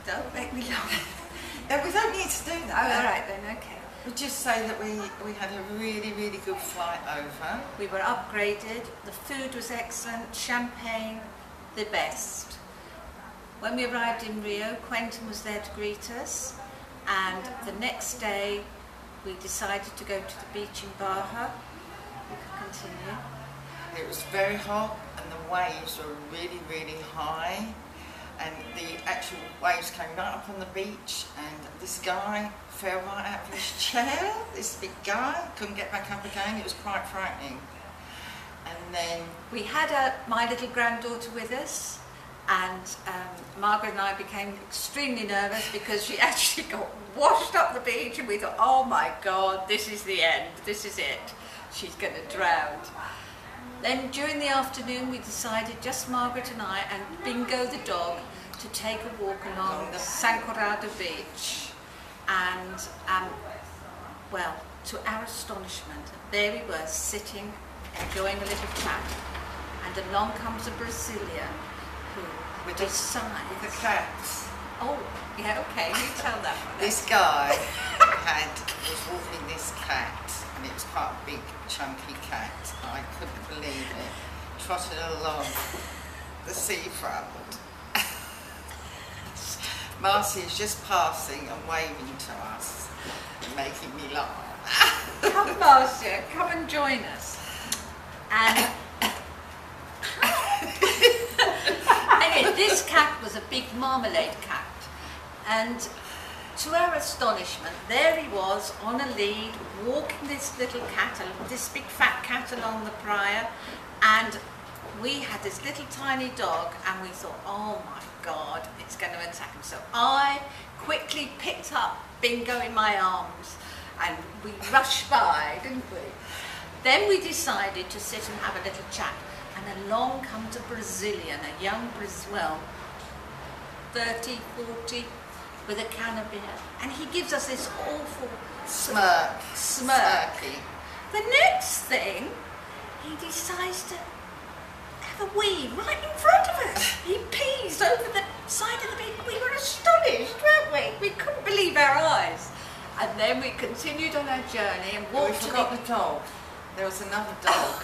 Don't make me laugh. No, we don't need to do Oh, that. all right then, okay. We just say that we had a really, really good flight over. We were upgraded, the food was excellent, champagne, the best. When we arrived in Rio, Quentin was there to greet us, and the next day we decided to go to the beach in Baja. We can continue. It was very hot and the waves were really, really high, and the actual waves came right up on the beach, and this guy fell right out of his chair, this big guy, couldn't get back up again. It was quite frightening. And then We had my little granddaughter with us, and Margaret and I became extremely nervous because she actually got washed up the beach, and we thought, oh my God, this is the end, this is it, she's going to drown. Then during the afternoon we decided, just Margaret and I and Bingo the dog, to take a walk along the San Corrado beach. And well, to our astonishment, there we were sitting, enjoying a little chat, and along comes a Brazilian who with decides... the cats. Oh, yeah, okay, you tell that one. This guy was walking this cat, and it was quite a big, chunky cat. I couldn't believe it. Trotted along the seafront. Marcy is just passing and waving to us, making me laugh. Come, Marcia, come and join us. And anyway, this cat was a big marmalade cat, and to our astonishment, there he was on a lead, walking this little cat, this big fat cat along the playa, and we had this little tiny dog, and we thought, oh my God, it's going to attack him. So I quickly picked up Bingo in my arms, and we rushed by, didn't we? Then we decided to sit and have a little chat, and along comes a Brazilian, a young well, 30, 40, with a can of beer, and he gives us this awful smirk. Smirky. The next thing, he decides to have a wee right in front of us. He pees over the side of the beach. We were astonished, weren't we? We couldn't believe our eyes. And then we continued on our journey and walked We forgot the dog. There was another dog.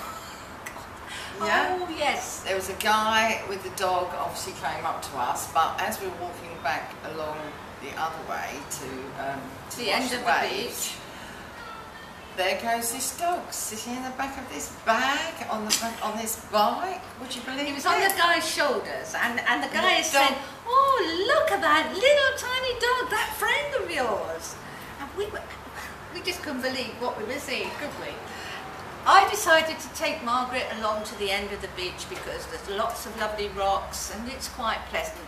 Yeah? Oh, yes. There was a guy with the dog, obviously came up to us, but as we were walking back along the other way to The end of the beach. There goes this dog sitting in the back of this bag on this bike. Would you believe it? He was on the guy's shoulders, and the guy the is dog- saying, oh, look at that little tiny dog, that friend of yours. And we just couldn't believe what we were seeing, could we? I decided to take Margaret along to the end of the beach because there's lots of lovely rocks and it's quite pleasant.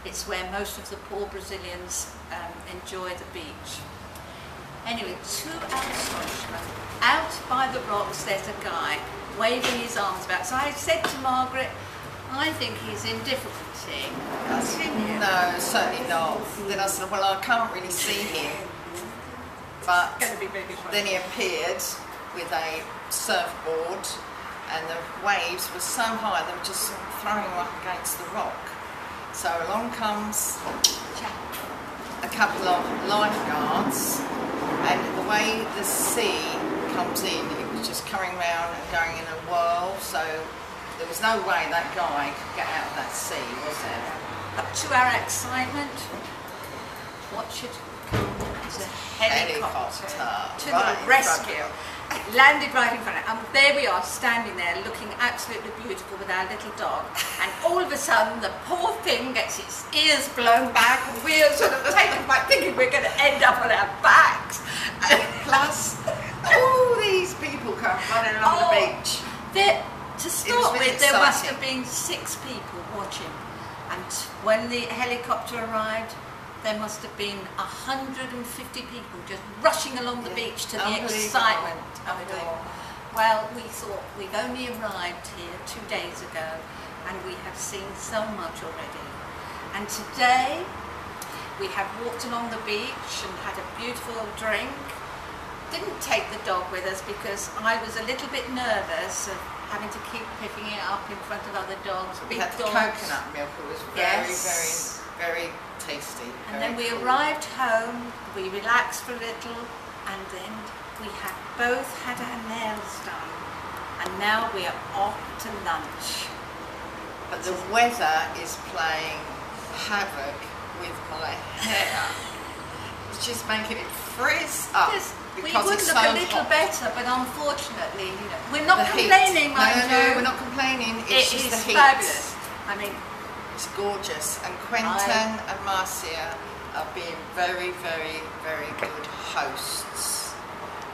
It's where most of the poor Brazilians enjoy the beach. Anyway, to our astonishment, out by the rocks there's a guy waving his arms about. So I said to Margaret, I think he's in difficulty. Continue. No, certainly not. Then I said, well, I can't really see him. But It's going to be really fun. then he appeared with a surfboard, and the waves were so high they were just throwing him up against the rock. So along comes a couple of lifeguards, and the way the sea comes in, it was just coming round and going in a whirl, so there was no way that guy could get out of that sea, was there? But to our excitement, what should come is a helicopter to right the in rescue. front of It landed right in front of it, and there we are standing there looking absolutely beautiful with our little dog, and all of a sudden the poor thing gets its ears blown back and we're sort of taken back thinking we're going to end up on our backs. Plus, all these people come running along the beach. To start really with, there must exciting. have been 6 people watching, and when the helicopter arrived, there must have been 150 people just rushing along the beach to the excitement of it all. Well, we thought we've only arrived here 2 days ago, and we have seen so much already. And today, we have walked along the beach and had a beautiful drink. Didn't take the dog with us because I was a little bit nervous of having to keep picking it up in front of other dogs, We big had the dogs. coconut milk. It was very, Yes. very, very tasty. we arrived home, we relaxed for a little, and then we had both had our nails done. And now we are off to lunch. But the weather is playing havoc with my hair. It's just making it frizz up. Yes, we because would it's look so a little hot. better, but unfortunately, you know, we're not The heat. complaining, mind No, you. we're not complaining. It's It just is the heat. fabulous. I mean, It's gorgeous. And Quentin and Marcia are being very, very, very good hosts.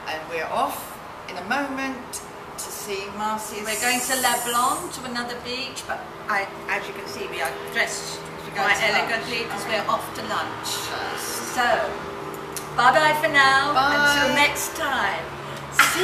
And we're off in a moment to see Marcia's... we're going to La Blonde, to another beach, but as you can see, we are dressed quite elegantly because we're off to lunch. So, bye-bye for now. Bye. Until next time. See